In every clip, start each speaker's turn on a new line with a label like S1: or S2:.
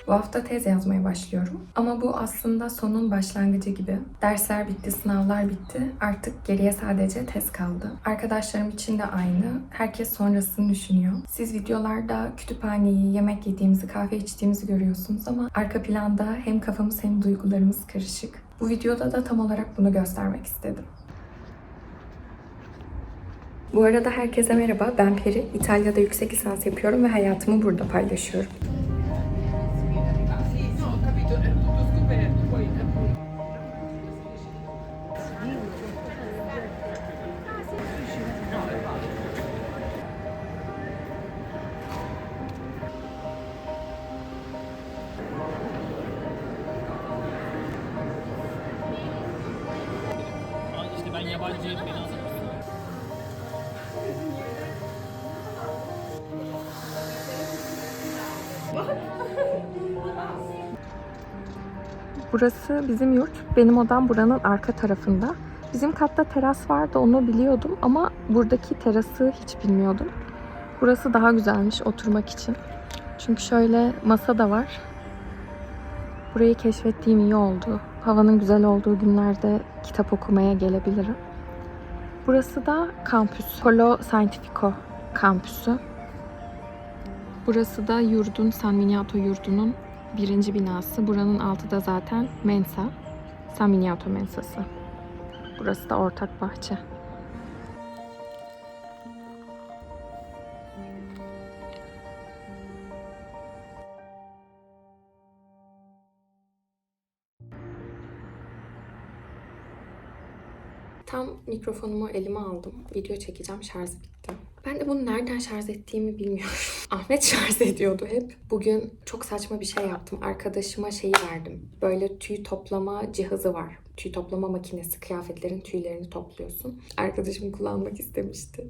S1: Bu hafta tez yazmaya başlıyorum. Ama bu aslında sonun başlangıcı gibi. Dersler bitti, sınavlar bitti. Artık geriye sadece tez kaldı. Arkadaşlarım için de aynı. Herkes sonrasını düşünüyor. Siz videolarda kütüphaneyi, yemek yediğimizi, kahve içtiğimizi görüyorsunuz ama arka planda hem kafamız hem duygularımız karışık. Bu videoda da tam olarak bunu göstermek istedim. Bu arada herkese merhaba. Ben Peri. İtalya'da yüksek lisans yapıyorum ve hayatımı burada paylaşıyorum.
S2: İşte ben yabancıyım, beni alın.
S1: Burası bizim yurt. Benim odam buranın arka tarafında. Bizim katta teras vardı, onu biliyordum ama buradaki terası hiç bilmiyordum. Burası daha güzelmiş oturmak için. Çünkü şöyle masa da var. Burayı keşfettiğim iyi oldu. Havanın güzel olduğu günlerde kitap okumaya gelebilirim. Burası da kampüs. Polo Scientifico kampüsü. Burası da yurdun, San Miniato yurdunun birinci binası. Buranın altı da zaten Mensa. San Miniato Mensası. Burası da ortak bahçe. Tam mikrofonumu elime aldım. Video çekeceğim, şarj bitti. Ben de bunu nereden şarj ettiğimi bilmiyorum. Ahmet şarj ediyordu hep. Bugün çok saçma bir şey yaptım. Arkadaşıma şeyi verdim. Böyle tüy toplama cihazı var. Tüy toplama makinesi. Kıyafetlerin tüylerini topluyorsun. Arkadaşım kullanmak istemişti.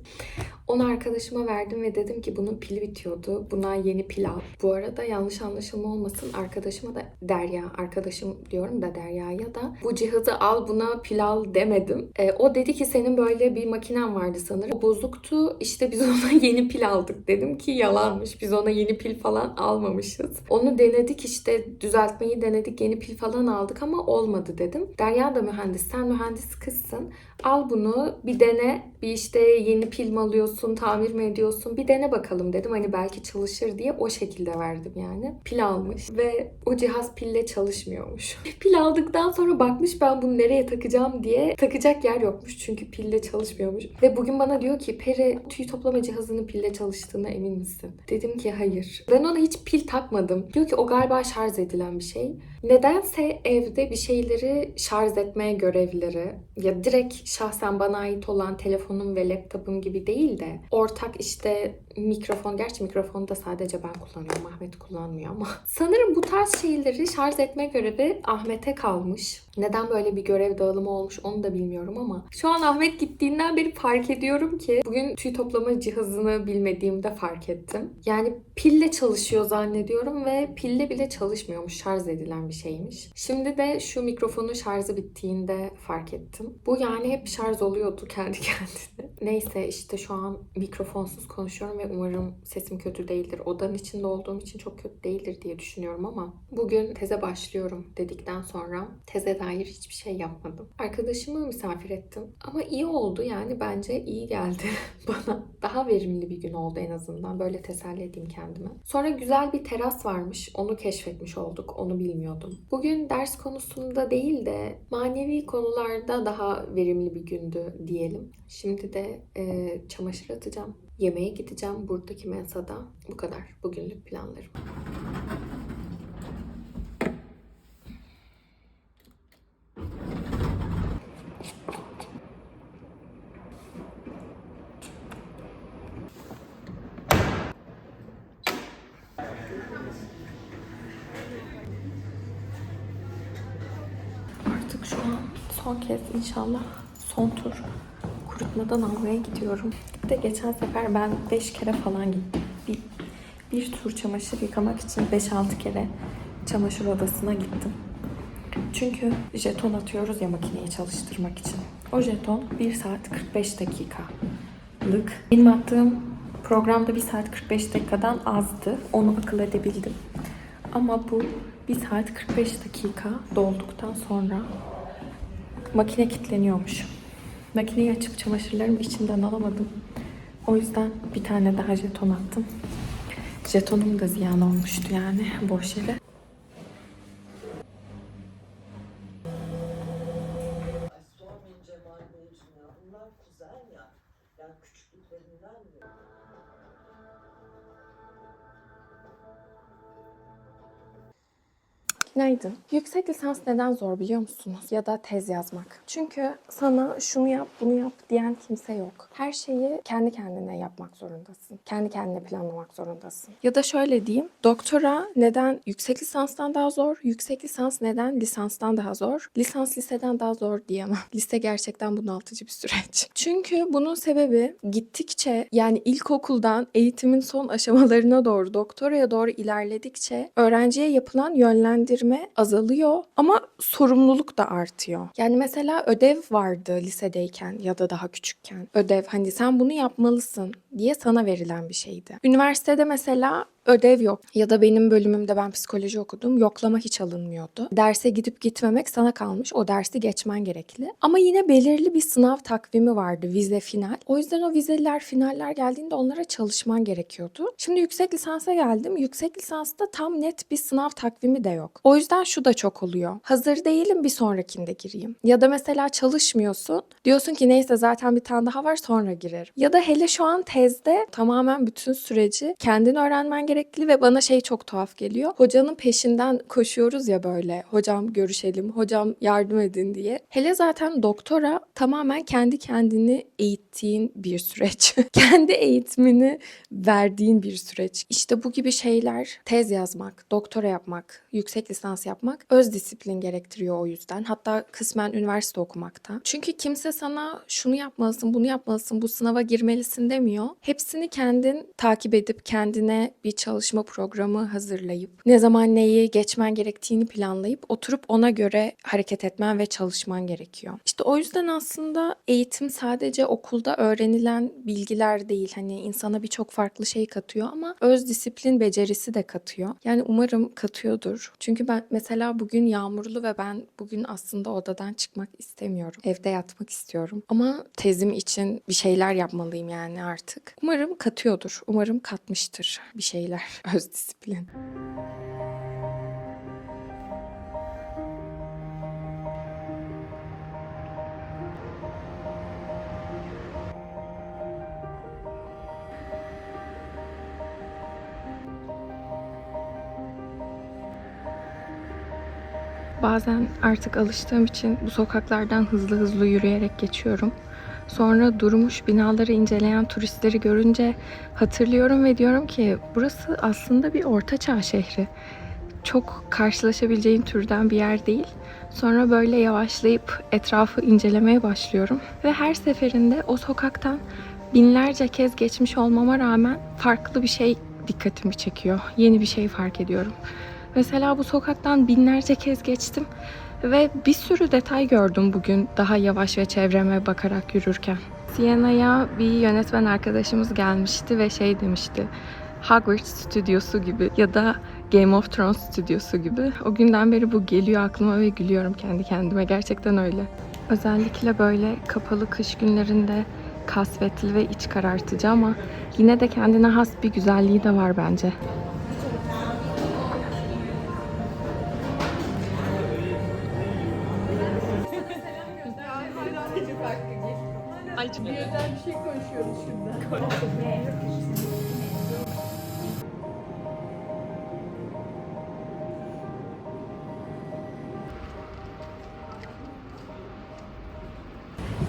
S1: Onu arkadaşıma verdim ve dedim ki bunun pili bitiyordu. Buna yeni pil al. Bu arada yanlış anlaşılma olmasın. Arkadaşıma da Derya, arkadaşım diyorum da Derya'ya da bu cihazı al, buna pil al demedim. O dedi ki senin böyle bir makinen vardı sanırım. O bozuktu. İşte biz ona yeni pil aldık. Dedim ki yalanmış. Biz ona yeni pil falan almamışız. Onu denedik, işte düzeltmeyi denedik. Yeni pil falan aldık ama olmadı dedim. Derya da mühendis. Sen mühendis kızsın. Al bunu bir dene. Bir işte yeni pil mi alıyorsun, tamir mi ediyorsun? Bir dene bakalım dedim. Hani belki çalışır diye o şekilde verdim yani. Pil almış ve o cihaz pille çalışmıyormuş. Pil aldıktan sonra bakmış ben bunu nereye takacağım diye, takacak yer yokmuş çünkü pille çalışmıyormuş. Ve bugün bana diyor ki Peri, tüy toplama cihazının pille çalıştığına emin misin? Dedim ki hayır. Ben ona hiç pil takmadım. Diyor ki o galiba şarj edilen bir şey. Nedense evde bir şeyleri şarj etmeye görevleri ya direkt şahsen bana ait olan telefonum ve laptopum gibi değil de ortak işte mikrofon, gerçi mikrofonu da sadece ben kullanıyorum, Ahmet kullanmıyor ama sanırım bu tarz şeyleri şarj etme görevi Ahmet'e kalmış. Neden böyle bir görev dağılımı olmuş onu da bilmiyorum ama şu an Ahmet gittiğinden beri fark ediyorum ki bugün tüy toplama cihazını bilmediğimde fark ettim. Yani pille çalışıyor zannediyorum ve pille bile çalışmıyormuş, şarj edilen bir şeymiş. Şimdi de şu mikrofonun şarjı bittiğinde fark ettim. Bu yani hep şarj oluyordu kendi kendine. Neyse işte şu an mikrofonsuz konuşuyorum ve umarım sesim kötü değildir. Odanın içinde olduğum için çok kötü değildir diye düşünüyorum ama bugün teze başlıyorum dedikten sonra teze dair hiçbir şey yapmadım. Arkadaşımı misafir ettim ama iyi oldu, yani bence iyi geldi bana. Daha verimli bir gün oldu en azından. Böyle teselli edeyim kendime. Sonra güzel bir teras varmış. Onu keşfetmiş olduk. Onu bilmiyordum. Bugün ders konusunda değil de manevi konularda daha verimli bir gündü diyelim. Şimdi de çamaşır atacağım. Yemeğe gideceğim buradaki mensada. Bu kadar. Bugünlük planlarım. Artık şu an son kez inşallah son tur kurutmadan almaya gidiyorum. Bir de geçen sefer ben 5 kere falan gittim. Bir tur çamaşır yıkamak için 5-6 kere çamaşır odasına gittim. Çünkü jeton atıyoruz ya makineyi çalıştırmak için. O jeton 1 saat 45 dakikalık. Benim attığım programda 1 saat 45 dakikadan azdı. Onu akıl edebildim. Ama bu 1 saat 45 dakika dolduktan sonra makine kilitleniyormuş. Makineyi açıp çamaşırlarımı içinden alamadım. O yüzden bir tane daha jeton attım. Jetonum da ziyan olmuştu yani boş yere.
S3: Sormayınca Cemal Beyciğim ya bunlar güzel ya. Yani küçüklüklerinden mi?
S1: Günaydın. Yüksek lisans neden zor biliyor musunuz? Ya da tez yazmak. Çünkü sana şunu yap, bunu yap diyen kimse yok. Her şeyi kendi kendine yapmak zorundasın. Kendi kendine planlamak zorundasın. Ya da şöyle diyeyim. Doktora neden yüksek lisanstan daha zor? Yüksek lisans neden lisanstan daha zor? Lisans liseden daha zor diyemem. Lise gerçekten bunaltıcı bir süreç. Çünkü bunun sebebi gittikçe yani ilkokuldan eğitimin son aşamalarına doğru, doktoraya doğru ilerledikçe öğrenciye yapılan yönlendirme azalıyor ama sorumluluk da artıyor. Yani mesela ödev vardı lisedeyken ya da daha küçükken. Ödev hani sen bunu yapmalısın diye sana verilen bir şeydi. Üniversitede mesela ödev yok. Ya da benim bölümümde ben psikoloji okudum. Yoklama hiç alınmıyordu. Derse gidip gitmemek sana kalmış. O dersi geçmen gerekli. Ama yine belirli bir sınav takvimi vardı. Vize, final. O yüzden o vizeler, finaller geldiğinde onlara çalışman gerekiyordu. Şimdi yüksek lisansa geldim. Yüksek lisansta tam net bir sınav takvimi de yok. O yüzden şu da çok oluyor. Hazır değilim, bir sonrakinde gireyim. Ya da mesela çalışmıyorsun. Diyorsun ki neyse zaten bir tane daha var, sonra girerim. Ya da hele şu an tezde tamamen bütün süreci kendin öğrenmen gerekli ve bana şey çok tuhaf geliyor. Hocanın peşinden koşuyoruz ya böyle. Hocam görüşelim, hocam yardım edin diye. Hele zaten doktora tamamen kendi kendini eğittiğin bir süreç. Kendi eğitimini verdiğin bir süreç. İşte bu gibi şeyler, tez yazmak, doktora yapmak, yüksek lisans yapmak öz disiplin gerektiriyor o yüzden. Hatta kısmen üniversite okumakta. Çünkü kimse sana şunu yapmalısın, bunu yapmalısın, bu sınava girmelisin demiyor. Hepsini kendin takip edip kendine bir çalışma programı hazırlayıp ne zaman neyi geçmen gerektiğini planlayıp oturup ona göre hareket etmen ve çalışman gerekiyor. İşte o yüzden aslında eğitim sadece okulda öğrenilen bilgiler değil. Hani insana birçok farklı şey katıyor ama öz disiplin becerisi de katıyor. Yani umarım katıyordur. Çünkü ben mesela bugün yağmurlu ve ben bugün aslında odadan çıkmak istemiyorum. Evde yatmak istiyorum. Ama tezim için bir şeyler yapmalıyım yani artık. Umarım katıyordur. Umarım katmıştır bir şeyler. Öz disiplin. Bazen artık alıştığım için bu sokaklardan hızlı hızlı yürüyerek geçiyorum. Sonra durmuş binaları inceleyen turistleri görünce hatırlıyorum ve diyorum ki burası aslında bir ortaçağ şehri. Çok karşılaşabileceğin türden bir yer değil. Sonra böyle yavaşlayıp etrafı incelemeye başlıyorum. Ve her seferinde o sokaktan binlerce kez geçmiş olmama rağmen farklı bir şey dikkatimi çekiyor. Yeni bir şey fark ediyorum. Mesela bu sokaktan binlerce kez geçtim ve bir sürü detay gördüm bugün daha yavaş ve çevreme bakarak yürürken. Siena'ya bir yönetmen arkadaşımız gelmişti ve şey demişti. Hogwarts stüdyosu gibi ya da Game of Thrones stüdyosu gibi. O günden beri bu geliyor aklıma ve gülüyorum kendi kendime. Gerçekten öyle. Özellikle böyle kapalı kış günlerinde kasvetli ve iç karartıcı ama yine de kendine has bir güzelliği de var bence.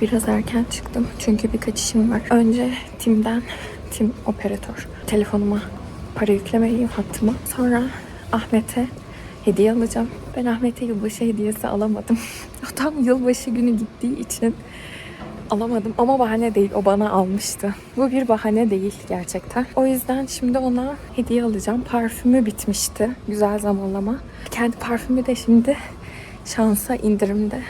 S1: Biraz erken çıktım çünkü birkaç işim var. Önce Tim operatör. Telefonuma para yüklemeliyim hattıma. Sonra Ahmet'e hediye alacağım. Ben Ahmet'e yılbaşı hediyesi alamadım. O tam yılbaşı günü gittiği için alamadım ama bahane değil, o bana almıştı. Bu bir bahane değil gerçekten. O yüzden şimdi ona hediye alacağım. Parfümü bitmişti. Güzel zamanlama. Kendi parfümü de şimdi şansa indirimde.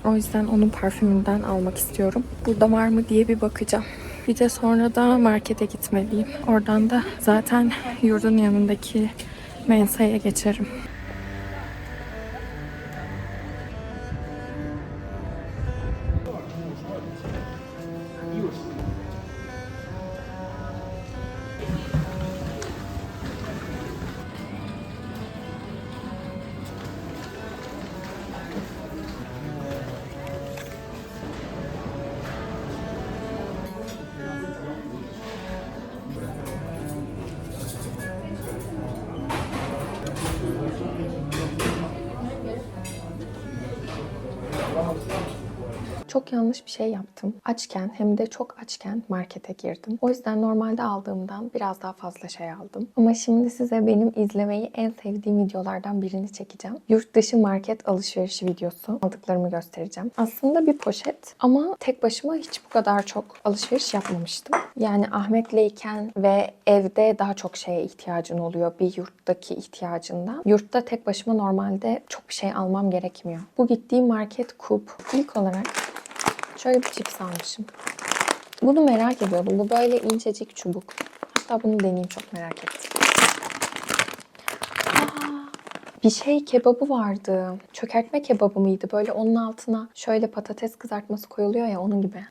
S1: O yüzden onun parfümünden almak istiyorum. Burada var mı diye bir bakacağım. Bir de sonra da markete gitmeliyim. Oradan da zaten yurdun yanındaki Mensa'ya geçerim. Çok yanlış bir şey yaptım. Açken hem de çok açken markete girdim. O yüzden normalde aldığımdan biraz daha fazla şey aldım. Ama şimdi size benim izlemeyi en sevdiğim videolardan birini çekeceğim. Yurt dışı market alışverişi videosu. Aldıklarımı göstereceğim. Aslında bir poşet ama tek başıma hiç bu kadar çok alışveriş yapmamıştım. Yani Ahmet'leyken ve evde daha çok şeye ihtiyacın oluyor bir yurttaki ihtiyacından. Yurtta tek başıma normalde çok bir şey almam gerekmiyor. Bu gittiğim market Coop. İlk olarak şöyle bir cips almışım. Bunu merak ediyordum. Bu böyle incecik çubuk. Hatta bunu deneyeyim, çok merak ettim. Bir şey kebabı vardı. Çökertme kebabı mıydı? Böyle onun altına şöyle patates kızartması koyuluyor ya, onun gibi.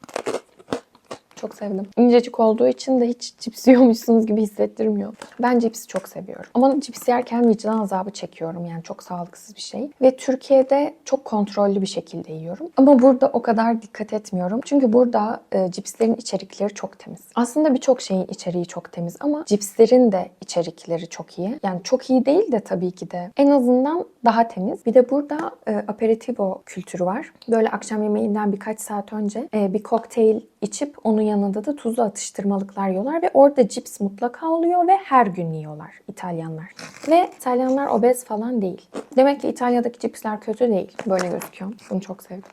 S1: Çok sevdim. İncecik olduğu için de hiç cips yiyormuşsunuz gibi hissettirmiyor. Ben cipsi çok seviyorum. Ama cips yerken vicdan azabı çekiyorum. Yani çok sağlıksız bir şey. Ve Türkiye'de çok kontrollü bir şekilde yiyorum. Ama burada o kadar dikkat etmiyorum. Çünkü burada cipslerin içerikleri çok temiz. Aslında birçok şeyin içeriği çok temiz ama cipslerin de içerikleri çok iyi. Yani çok iyi değil de tabii ki de. En azından daha temiz. Bir de burada aperitivo kültürü var. Böyle akşam yemeğinden birkaç saat önce bir kokteyl içip onun yanında da tuzlu atıştırmalıklar yiyorlar ve orada cips mutlaka oluyor ve her gün yiyorlar İtalyanlar. Ve İtalyanlar obez falan değil. Demek ki İtalya'daki cipsler kötü değil. Böyle gözüküyor. Bunu çok sevdim.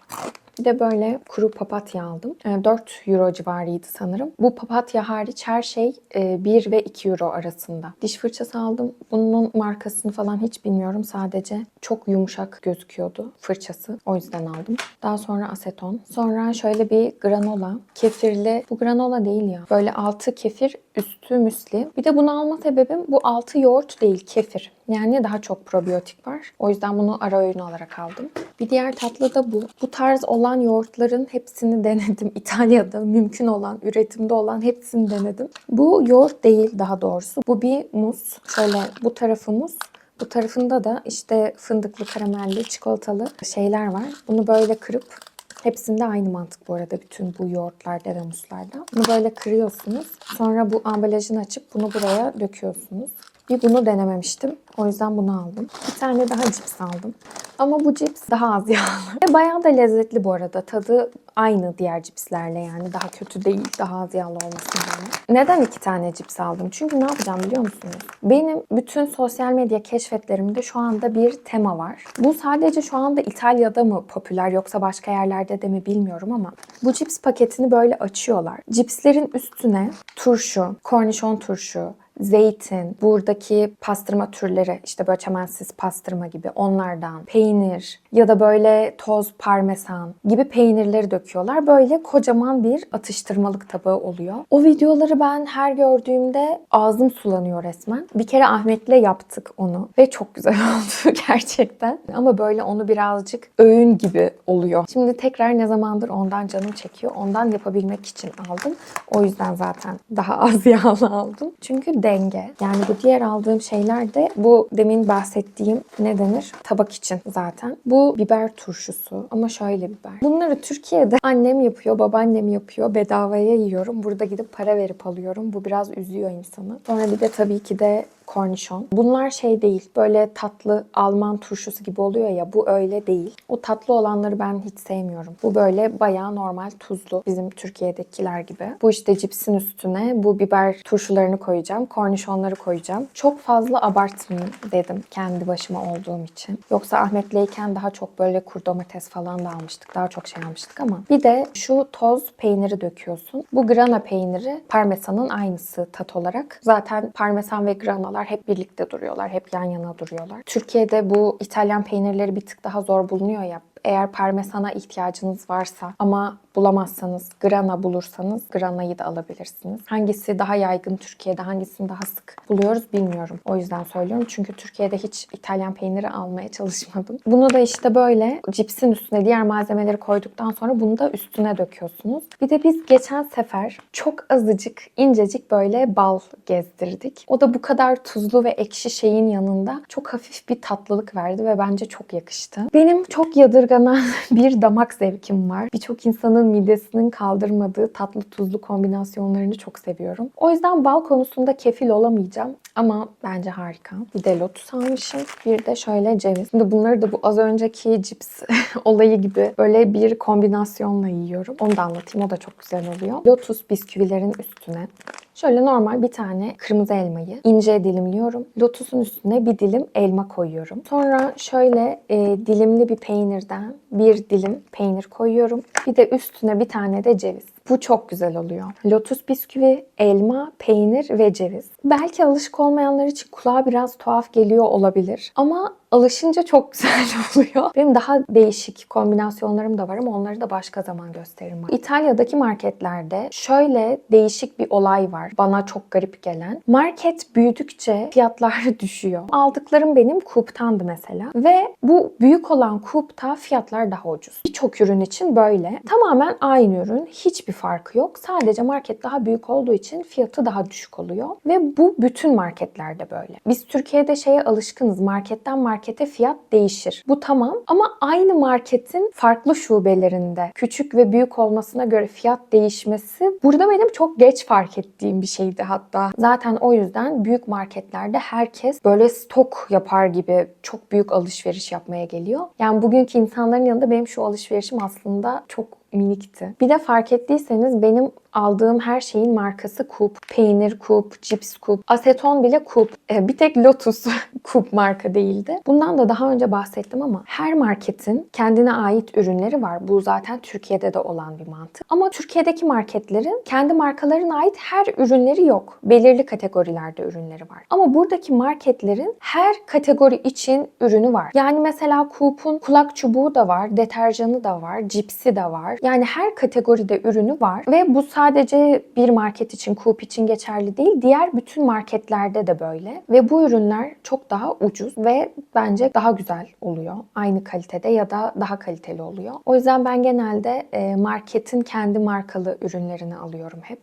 S1: Bir de böyle kuru papatya aldım. 4 euro civarıydı sanırım. Bu papatya hariç her şey 1 ve 2 euro arasında. Diş fırçası aldım. Bunun markasını falan hiç bilmiyorum. Sadece çok yumuşak gözüküyordu fırçası. O yüzden aldım. Daha sonra aseton. Sonra şöyle bir granola. Kefirli. Bu granola değil ya. Böyle altı kefir, üstü müsli. Bir de bunu alma sebebim bu altı yoğurt değil, kefir. Yani daha çok probiyotik var. O yüzden bunu ara öğün olarak aldım. Bir diğer tatlı da bu. Bu tarz olan yoğurtların hepsini denedim. İtalya'da mümkün olan, üretimde olan hepsini denedim. Bu yoğurt değil daha doğrusu. Bu bir muz. Şöyle bu tarafı muz. Bu tarafında da işte fındıklı, karamelli, çikolatalı şeyler var. Bunu böyle kırıp, hepsinde aynı mantık bu arada bütün bu yoğurtlarda ve muzlarda. Bunu böyle kırıyorsunuz. Sonra bu ambalajını açıp bunu buraya döküyorsunuz. Bir bunu denememiştim. O yüzden bunu aldım. Bir tane daha cips aldım. Ama bu cips daha az yağlı. Ve bayağı da lezzetli bu arada. Tadı aynı diğer cipslerle yani. Daha kötü değil. Daha az yağlı olmasına rağmen. Neden 2 tane cips aldım? Çünkü ne yapacağım biliyor musunuz? Benim bütün sosyal medya keşfetlerimde şu anda bir tema var. Bu sadece şu anda İtalya'da mı popüler yoksa başka yerlerde de mi bilmiyorum ama bu cips paketini böyle açıyorlar. Cipslerin üstüne turşu, kornişon turşu, zeytin, buradaki pastırma türleri, işte böyle çemensiz pastırma gibi onlardan, peynir ya da böyle toz parmesan gibi peynirleri döküyorlar. Böyle kocaman bir atıştırmalık tabağı oluyor. O videoları ben her gördüğümde ağzım sulanıyor resmen. Bir kere Ahmet'le yaptık onu ve çok güzel oldu gerçekten. Ama böyle onu birazcık öğün gibi oluyor. Şimdi tekrar ne zamandır ondan canım çekiyor. Ondan yapabilmek için aldım. O yüzden zaten daha az yağlı aldım. Çünkü denge. Yani bu diğer aldığım şeyler de bu demin bahsettiğim ne denir? Tabak için zaten. Bu biber turşusu ama şöyle biber. Bunları Türkiye'de annem yapıyor, babaannem yapıyor. Bedavaya yiyorum. Burada gidip para verip alıyorum. Bu biraz üzüyor insanı. Sonra bir de tabii ki de kornişon. Bunlar şey değil. Böyle tatlı Alman turşusu gibi oluyor ya. Bu öyle değil. O tatlı olanları ben hiç sevmiyorum. Bu böyle bayağı normal tuzlu. Bizim Türkiye'dekiler gibi. Bu işte cipsin üstüne bu biber turşularını koyacağım. Kornişonları koyacağım. Çok fazla abartmayayım dedim kendi başıma olduğum için. Yoksa Ahmet'leyken daha çok böyle kuru domates falan da almıştık. Daha çok şey almıştık ama. Bir de şu toz peyniri döküyorsun. Bu grana peyniri parmesanın aynısı tat olarak. Zaten parmesan ve grana hep birlikte duruyorlar. Hep yan yana duruyorlar. Türkiye'de bu İtalyan peynirleri bir tık daha zor bulunuyor ya. Eğer parmesana ihtiyacınız varsa ama bulamazsanız, grana bulursanız granayı da alabilirsiniz. Hangisi daha yaygın Türkiye'de, hangisini daha sık buluyoruz bilmiyorum. O yüzden söylüyorum. Çünkü Türkiye'de hiç İtalyan peyniri almaya çalışmadım. Bunu da işte böyle cipsin üstüne diğer malzemeleri koyduktan sonra bunu da üstüne döküyorsunuz. Bir de biz geçen sefer çok azıcık, incecik böyle bal gezdirdik. O da bu kadar tuzlu ve ekşi şeyin yanında çok hafif bir tatlılık verdi ve bence çok yakıştı. Benim çok yadırganan bir damak zevkim var. Birçok insanın midesinin kaldırmadığı tatlı tuzlu kombinasyonlarını çok seviyorum. O yüzden bal konusunda kefil olamayacağım. Ama bence harika. Bir de lotus almışım. Bir de şöyle ceviz. Şimdi bunları da bu az önceki cips olayı gibi böyle bir kombinasyonla yiyorum. Onu da anlatayım. O da çok güzel oluyor. Lotus bisküvilerin üstüne şöyle normal bir tane kırmızı elmayı ince dilimliyorum. Lotus'un üstüne bir dilim elma koyuyorum. Sonra şöyle dilimli bir peynirden bir dilim peynir koyuyorum. Bir de üstüne bir tane de ceviz. Bu çok güzel oluyor. Lotus bisküvi, elma, peynir ve ceviz. Belki alışık olmayanlar için kulağa biraz tuhaf geliyor olabilir. Ama alışınca çok güzel oluyor. Benim daha değişik kombinasyonlarım da var ama onları da başka zaman gösteririm. İtalya'daki marketlerde şöyle değişik bir olay var. Bana çok garip gelen. Market büyüdükçe fiyatlar düşüyor. Aldıklarım benim Coop'tandı mesela. Ve bu büyük olan Coop'ta fiyatlar daha ucuz. Birçok ürün için böyle. Tamamen aynı ürün. Hiçbir farkı yok. Sadece market daha büyük olduğu için fiyatı daha düşük oluyor. Ve bu bütün marketlerde böyle. Biz Türkiye'de şeye alışkınız. Marketten markete fiyat değişir. Bu tamam ama aynı marketin farklı şubelerinde küçük ve büyük olmasına göre fiyat değişmesi burada benim çok geç fark ettiğim bir şeydi hatta. Zaten o yüzden büyük marketlerde herkes böyle stok yapar gibi çok büyük alışveriş yapmaya geliyor. Yani bugünkü insanların yanında benim şu alışverişim aslında çok minikti. Bir de fark ettiyseniz benim aldığım her şeyin markası Coop. Peynir Coop, cips Coop, aseton bile Coop. Bir tek Lotus Coop marka değildi. Bundan da daha önce bahsettim ama her marketin kendine ait ürünleri var. Bu zaten Türkiye'de de olan bir mantık. Ama Türkiye'deki marketlerin kendi markalarına ait her ürünleri yok. Belirli kategorilerde ürünleri var. Ama buradaki marketlerin her kategori için ürünü var. Yani mesela Coop'un kulak çubuğu da var, deterjanı da var, cipsi de var. Yani her kategoride ürünü var ve bu sadece bir market için, Coop için geçerli değil. Diğer bütün marketlerde de böyle. Ve bu ürünler çok daha ucuz ve bence daha güzel oluyor. Aynı kalitede ya da daha kaliteli oluyor. O yüzden ben genelde marketin kendi markalı ürünlerini alıyorum hep.